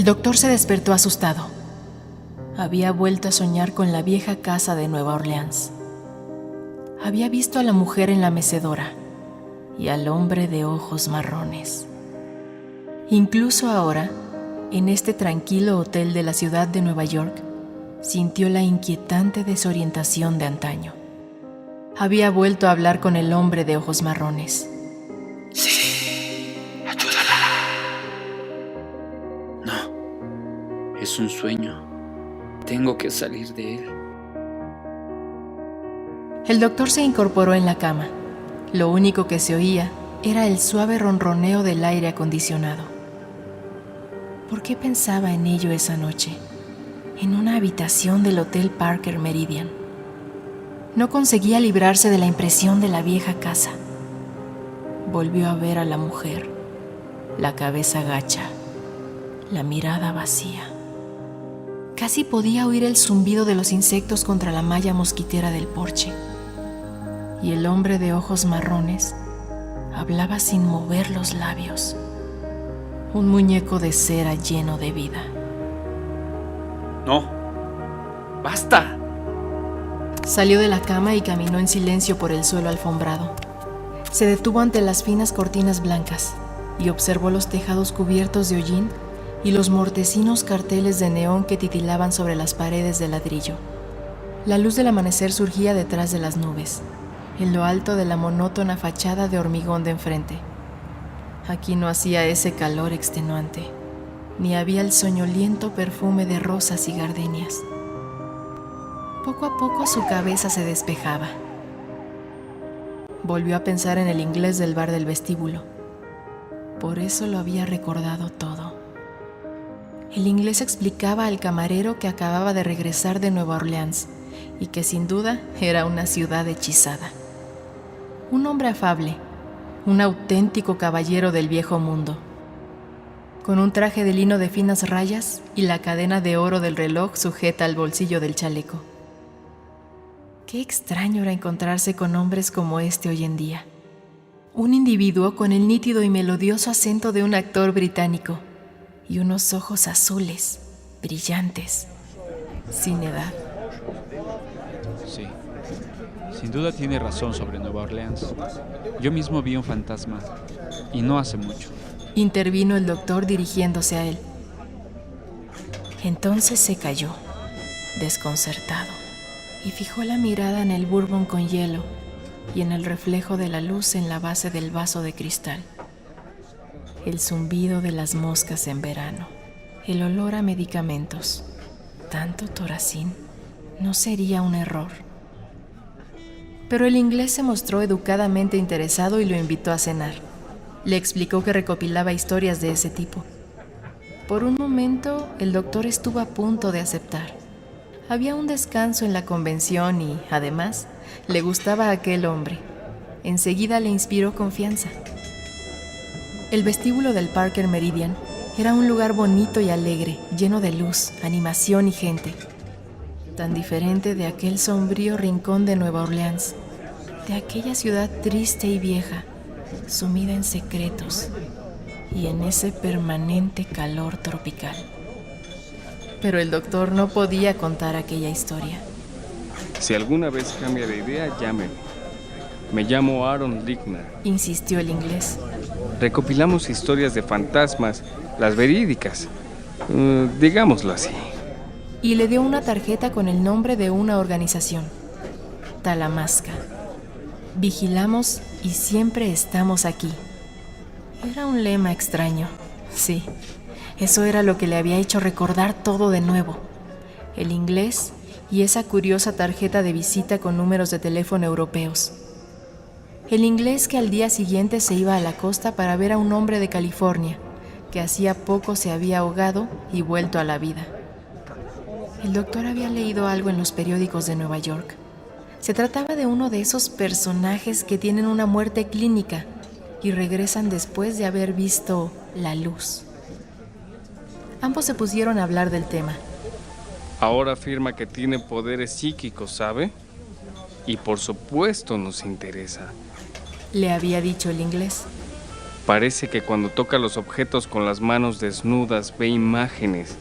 El doctor se despertó asustado. Había vuelto a soñar con la vieja casa de Nueva Orleans. Había visto a la mujer en la mecedora y al hombre de ojos marrones. Incluso ahora, en este tranquilo hotel de la ciudad de Nueva York, sintió la inquietante desorientación de antaño. Había vuelto a hablar con el hombre de ojos marrones. Sí, ayúdala. No, es un sueño. Tengo que salir de él. El doctor se incorporó en la cama. Lo único que se oía era el suave ronroneo del aire acondicionado. ¿Por qué pensaba en ello esa noche, en una habitación del Hotel Parker Meridian? No conseguía librarse de la impresión de la vieja casa. Volvió a ver a la mujer, la cabeza gacha, la mirada vacía. Casi podía oír el zumbido de los insectos contra la malla mosquitera del porche. Y el hombre de ojos marrones hablaba sin mover los labios. Un muñeco de cera lleno de vida. No, basta. Salió de la cama y caminó en silencio por el suelo alfombrado. Se detuvo ante las finas cortinas blancas y observó los tejados cubiertos de hollín y los mortecinos carteles de neón que titilaban sobre las paredes de ladrillo. La luz del amanecer surgía detrás de las nubes, en lo alto de la monótona fachada de hormigón de enfrente. Aquí no hacía ese calor extenuante, ni había el soñoliento perfume de rosas y gardenias. Poco a poco su cabeza se despejaba. Volvió a pensar en el inglés del bar del vestíbulo. Por eso lo había recordado todo. El inglés explicaba al camarero que acababa de regresar de Nueva Orleans y que sin duda era una ciudad hechizada. Un hombre afable, un auténtico caballero del viejo mundo, con un traje de lino de finas rayas y la cadena de oro del reloj sujeta al bolsillo del chaleco. Qué extraño era encontrarse con hombres como este hoy en día. Un individuo con el nítido y melodioso acento de un actor británico y unos ojos azules, brillantes, sin edad. Sí, sin duda tiene razón sobre Nueva Orleans. Yo mismo vi un fantasma, y no hace mucho. Intervino el doctor dirigiéndose a él. Entonces se calló, desconcertado, y fijó la mirada en el bourbon con hielo y en el reflejo de la luz en la base del vaso de cristal. El zumbido de las moscas en verano, el olor a medicamentos. Tanto Toracin, no sería un error. Pero el inglés se mostró educadamente interesado y lo invitó a cenar. Le explicó que recopilaba historias de ese tipo. Por un momento, el doctor estuvo a punto de aceptar. Había un descanso en la convención y, además, le gustaba a aquel hombre. Enseguida le inspiró confianza. El vestíbulo del Parker Meridian era un lugar bonito y alegre, lleno de luz, animación y gente. Tan diferente de aquel sombrío rincón de Nueva Orleans, de aquella ciudad triste y vieja, sumida en secretos y en ese permanente calor tropical. Pero el doctor no podía contar aquella historia. Si alguna vez cambia de idea, llámeme. Me llamo Aaron Lickner, insistió el inglés. Recopilamos historias de fantasmas, las verídicas, digámoslo así. Y le dio una tarjeta con el nombre de una organización, Talamasca. Vigilamos y siempre estamos aquí. Era un lema extraño, sí. Eso era lo que le había hecho recordar todo de nuevo. El inglés y esa curiosa tarjeta de visita con números de teléfono europeos. El inglés que al día siguiente se iba a la costa para ver a un hombre de California que hacía poco se había ahogado y vuelto a la vida. El doctor había leído algo en los periódicos de Nueva York. Se trataba de uno de esos personajes que tienen una muerte clínica y regresan después de haber visto la luz. Ambos se pusieron a hablar del tema. Ahora afirma que tiene poderes psíquicos, ¿sabe? Y por supuesto nos interesa. Le había dicho el inglés. Parece que cuando toca los objetos con las manos desnudas ve imágenes.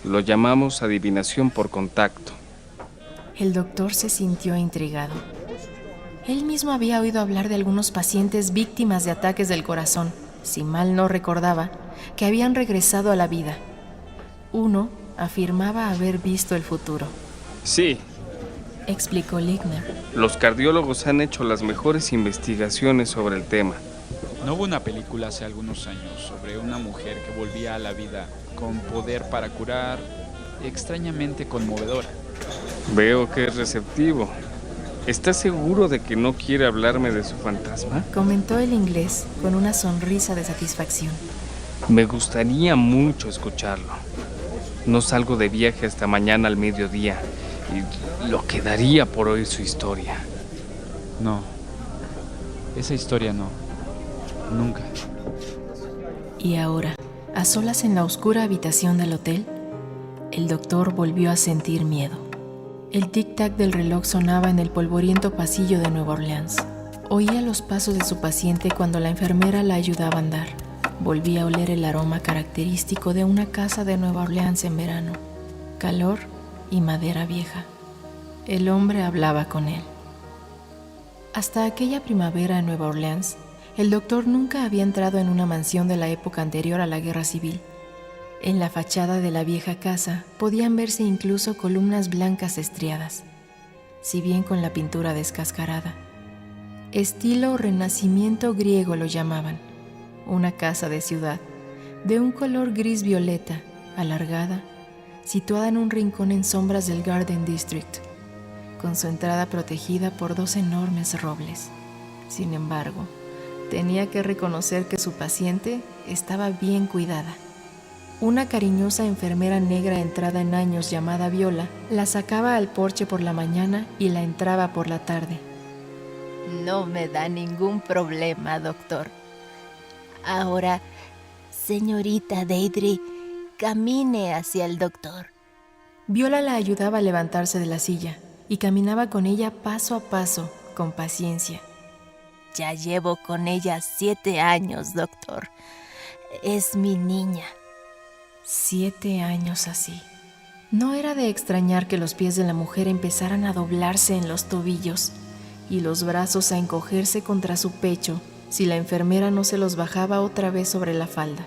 Lo llamamos adivinación por contacto. El doctor se sintió intrigado. Él mismo había oído hablar de algunos pacientes víctimas de ataques del corazón, si mal no recordaba, que habían regresado a la vida. Uno afirmaba haber visto el futuro. Sí, Explicó Ligner. los cardiólogos han hecho las mejores investigaciones sobre el tema. ¿No hubo una película hace algunos años sobre una mujer que volvía a la vida con poder para curar, extrañamente conmovedora? Veo que es receptivo. ¿Estás seguro de que no quiere hablarme de su fantasma? Comentó el inglés con una sonrisa de satisfacción. Me gustaría mucho escucharlo. No salgo de viaje hasta mañana al mediodía y lo que daría por oír su historia. No, esa historia no, nunca. Y ahora, a solas en la oscura habitación del hotel, el doctor volvió a sentir miedo. El tic-tac del reloj sonaba en el polvoriento pasillo de Nueva Orleans. Oía los pasos de su paciente cuando la enfermera la ayudaba a andar. Volvía a oler el aroma característico de una casa de Nueva Orleans en verano. Calor y madera vieja. El hombre hablaba con él. Hasta aquella primavera en Nueva Orleans, el doctor nunca había entrado en una mansión de la época anterior a la Guerra Civil. En la fachada de la vieja casa podían verse incluso columnas blancas estriadas, si bien con la pintura descascarada. Estilo renacimiento griego lo llamaban. Una casa de ciudad, de un color gris violeta, alargada, situada en un rincón en sombras del Garden District, con su entrada protegida por 2 enormes robles. Sin embargo, tenía que reconocer que su paciente estaba bien cuidada. Una cariñosa enfermera negra entrada en años llamada Viola la sacaba al porche por la mañana y la entraba por la tarde. No me da ningún problema, doctor. Ahora, señorita Deidre, camine hacia el doctor. Viola la ayudaba a levantarse de la silla y caminaba con ella paso a paso, con paciencia. Ya llevo con ella 7 años, doctor. Es mi niña. 7 años así. No era de extrañar que los pies de la mujer empezaran a doblarse en los tobillos y los brazos a encogerse contra su pecho si la enfermera no se los bajaba otra vez sobre la falda.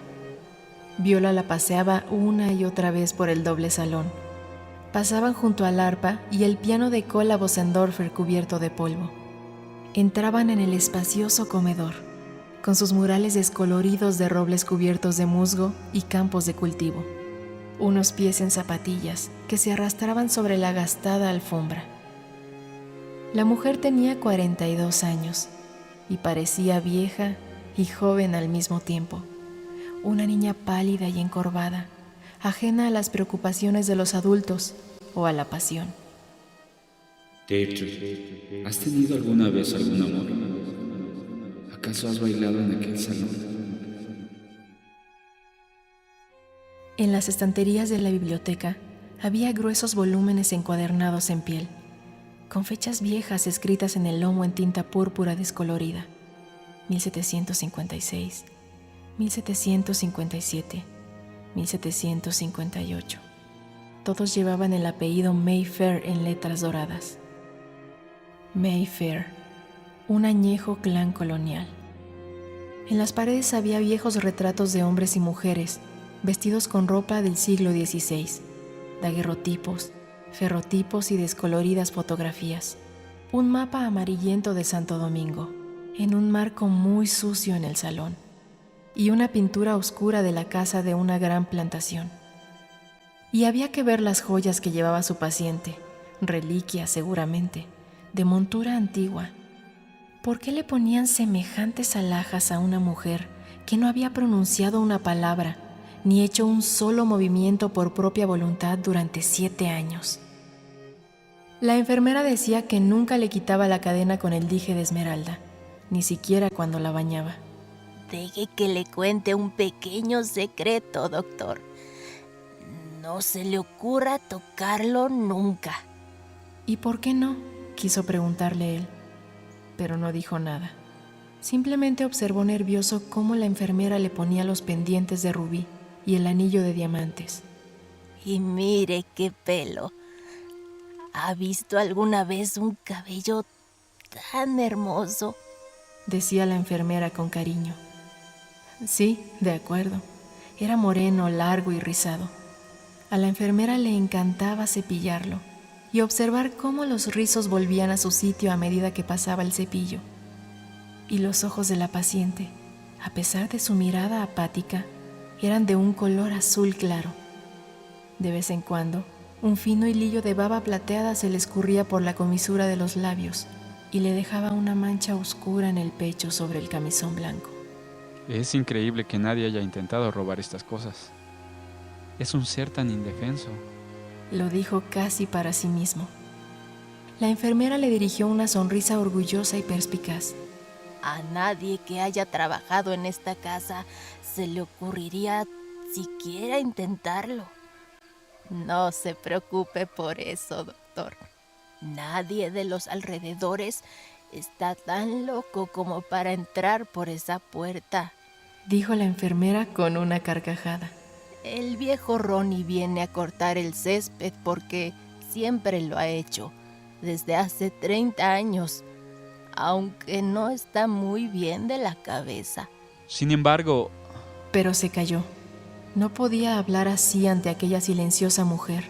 Viola la paseaba una y otra vez por el doble salón. Pasaban junto al arpa y el piano de cola Bosendorfer cubierto de polvo. Entraban en el espacioso comedor, con sus murales descoloridos de robles cubiertos de musgo y campos de cultivo. Unos pies en zapatillas que se arrastraban sobre la gastada alfombra. La mujer tenía 42 años y parecía vieja y joven al mismo tiempo. Una niña pálida y encorvada, ajena a las preocupaciones de los adultos o a la pasión. Deirdre, ¿has tenido alguna vez algún amor? ¿Acaso has bailado en aquel salón? En las estanterías de la biblioteca había gruesos volúmenes encuadernados en piel, con fechas viejas escritas en el lomo en tinta púrpura descolorida. 1756, 1757, 1758. Todos llevaban el apellido Mayfair en letras doradas. Mayfair, un añejo clan colonial. En las paredes había viejos retratos de hombres y mujeres, vestidos con ropa del siglo XVI, daguerrotipos, ferrotipos y descoloridas fotografías. Un mapa amarillento de Santo Domingo, en un marco muy sucio en el salón, y una pintura oscura de la casa de una gran plantación. Y había que ver las joyas que llevaba su paciente, reliquias seguramente, de montura antigua. ¿Por qué le ponían semejantes alhajas a una mujer que no había pronunciado una palabra, ni hecho un solo movimiento por propia voluntad durante 7 años? La enfermera decía que nunca le quitaba la cadena con el dije de esmeralda, ni siquiera cuando la bañaba. Deje que le cuente un pequeño secreto, doctor. No se le ocurra tocarlo nunca. ¿Y por qué no?, quiso preguntarle él, pero no dijo nada. Simplemente observó nervioso cómo la enfermera le ponía los pendientes de rubí y el anillo de diamantes. Y mire qué pelo. ¿Ha visto alguna vez un cabello tan hermoso? Decía la enfermera con cariño. Sí, de acuerdo. Era moreno, largo y rizado. A la enfermera le encantaba cepillarlo y observar cómo los rizos volvían a su sitio a medida que pasaba el cepillo. Y los ojos de la paciente, a pesar de su mirada apática, eran de un color azul claro. De vez en cuando, un fino hilillo de baba plateada se le escurría por la comisura de los labios y le dejaba una mancha oscura en el pecho sobre el camisón blanco. Es increíble que nadie haya intentado robar estas cosas. Es un ser tan indefenso. Lo dijo casi para sí mismo. La enfermera le dirigió una sonrisa orgullosa y perspicaz. A nadie que haya trabajado en esta casa se le ocurriría siquiera intentarlo. No se preocupe por eso, doctor. Nadie de los alrededores está tan loco como para entrar por esa puerta, dijo la enfermera con una carcajada. El viejo Ronnie viene a cortar el césped porque siempre lo ha hecho, desde hace 30 años, aunque no está muy bien de la cabeza. Sin embargo... Pero se calló. No podía hablar así ante aquella silenciosa mujer,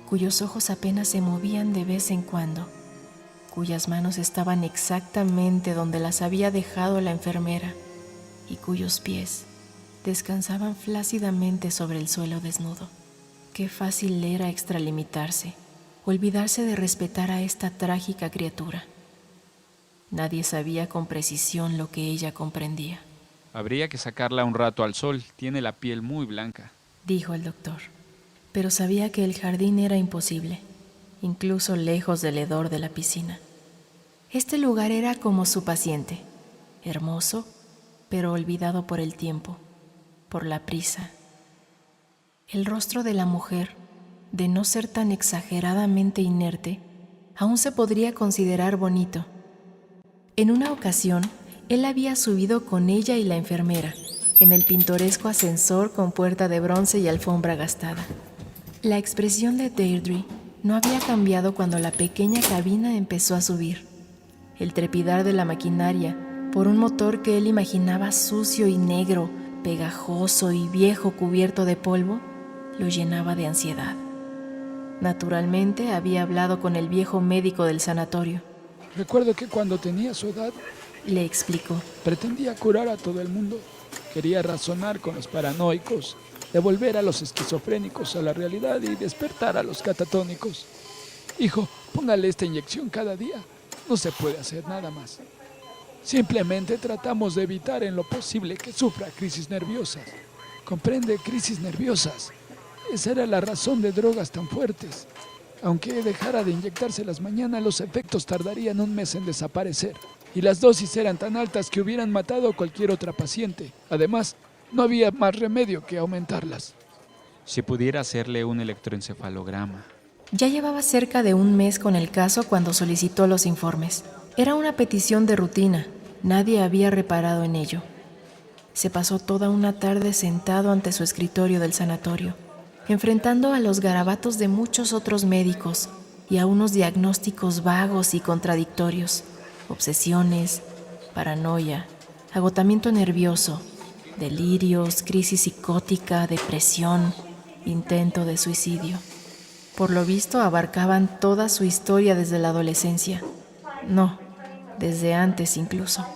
cuyos ojos apenas se movían de vez en cuando, cuyas manos estaban exactamente donde las había dejado la enfermera y cuyos pies descansaban flácidamente sobre el suelo desnudo. Qué fácil era extralimitarse, olvidarse de respetar a esta trágica criatura. Nadie sabía con precisión lo que ella comprendía. Habría que sacarla un rato al sol, tiene la piel muy blanca, dijo el doctor, pero sabía que el jardín era imposible, incluso lejos del hedor de la piscina. Este lugar era como su paciente, hermoso, pero olvidado por el tiempo, por la prisa. El rostro de la mujer, de no ser tan exageradamente inerte, aún se podría considerar bonito. En una ocasión, él había subido con ella y la enfermera en el pintoresco ascensor con puerta de bronce y alfombra gastada. La expresión de Deirdre no había cambiado cuando la pequeña cabina empezó a subir. El trepidar de la maquinaria por un motor que él imaginaba sucio y negro, pegajoso y viejo cubierto de polvo, lo llenaba de ansiedad. Naturalmente había hablado con el viejo médico del sanatorio. Recuerdo que cuando tenía su edad, le explicó, pretendía curar a todo el mundo. Quería razonar con los paranoicos, devolver a los esquizofrénicos a la realidad y despertar a los catatónicos. Hijo, póngale esta inyección cada día. No se puede hacer nada más. Simplemente tratamos de evitar en lo posible que sufra crisis nerviosas. ¿Comprende? Crisis nerviosas. Esa era la razón de drogas tan fuertes. Aunque dejara de inyectárselas mañana, los efectos tardarían un mes en desaparecer. Y las dosis eran tan altas que hubieran matado a cualquier otra paciente. Además, no había más remedio que aumentarlas. Si pudiera hacerle un electroencefalograma. Ya llevaba cerca de un mes con el caso cuando solicitó los informes. Era una petición de rutina. Nadie había reparado en ello. Se pasó toda una tarde sentado ante su escritorio del sanatorio, enfrentando a los garabatos de muchos otros médicos y a unos diagnósticos vagos y contradictorios. Obsesiones, paranoia, agotamiento nervioso, delirios, crisis psicótica, depresión, intento de suicidio. Por lo visto abarcaban toda su historia desde la adolescencia. No, desde antes incluso.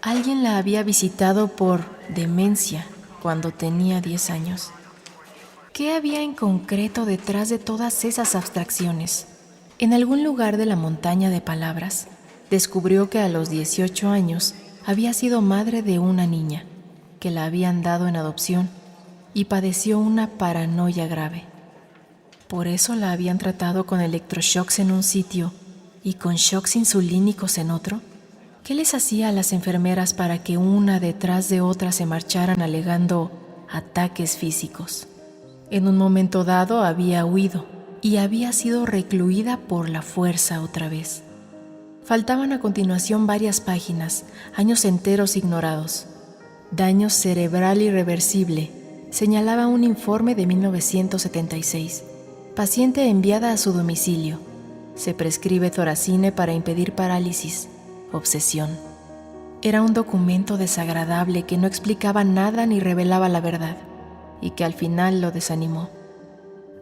Alguien la había visitado por demencia cuando tenía 10 años. ¿Qué había en concreto detrás de todas esas abstracciones? En algún lugar de la montaña de palabras, descubrió que a los 18 años había sido madre de una niña, que la habían dado en adopción y padeció una paranoia grave. Por eso la habían tratado con electroshocks en un sitio y con shocks insulínicos en otro. ¿Qué les hacía a las enfermeras para que una detrás de otra se marcharan alegando ataques físicos? En un momento dado había huido y había sido recluida por la fuerza otra vez. Faltaban a continuación varias páginas, años enteros ignorados. Daño cerebral irreversible, señalaba un informe de 1976. Paciente enviada a su domicilio. Se prescribe Thoracine para impedir parálisis. Obsesión. Era un documento desagradable que no explicaba nada ni revelaba la verdad, y que al final lo desanimó.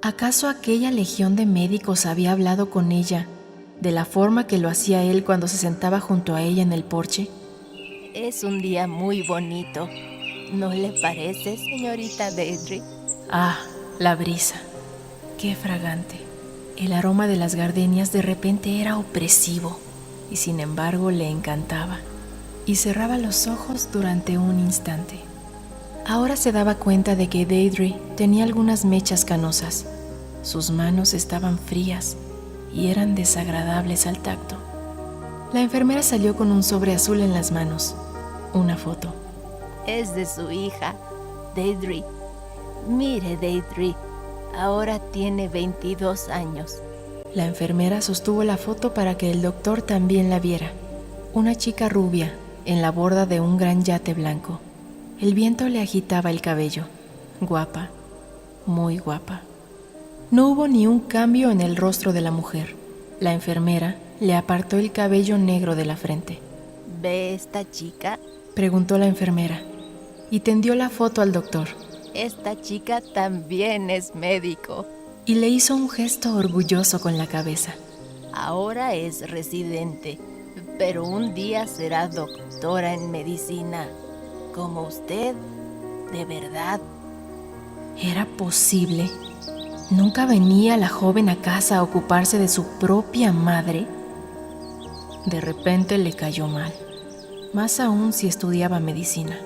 ¿Acaso aquella legión de médicos había hablado con ella de la forma que lo hacía él cuando se sentaba junto a ella en el porche? Es un día muy bonito, ¿no le parece, señorita Deirdre? Ah, la brisa. Qué fragante. El aroma de las gardenias de repente era opresivo y sin embargo le encantaba. Y cerraba los ojos durante un instante. Ahora se daba cuenta de que Deirdre tenía algunas mechas canosas. Sus manos estaban frías y eran desagradables al tacto. La enfermera salió con un sobre azul en las manos. Una foto. Es de su hija, Deirdre. Mire, Deirdre, ahora tiene 22 años. La enfermera sostuvo la foto para que el doctor también la viera. Una chica rubia en la borda de un gran yate blanco. El viento le agitaba el cabello. Guapa, muy guapa. No hubo ni un cambio en el rostro de la mujer. La enfermera le apartó el cabello negro de la frente. ¿Ve esta chica? Preguntó la enfermera y tendió la foto al doctor. Esta chica también es médico. Y le hizo un gesto orgulloso con la cabeza. Ahora es residente, pero un día será doctora en medicina. Como usted, de verdad. ¿Era posible? ¿Nunca venía la joven a casa a ocuparse de su propia madre? De repente le cayó mal, más aún si estudiaba medicina.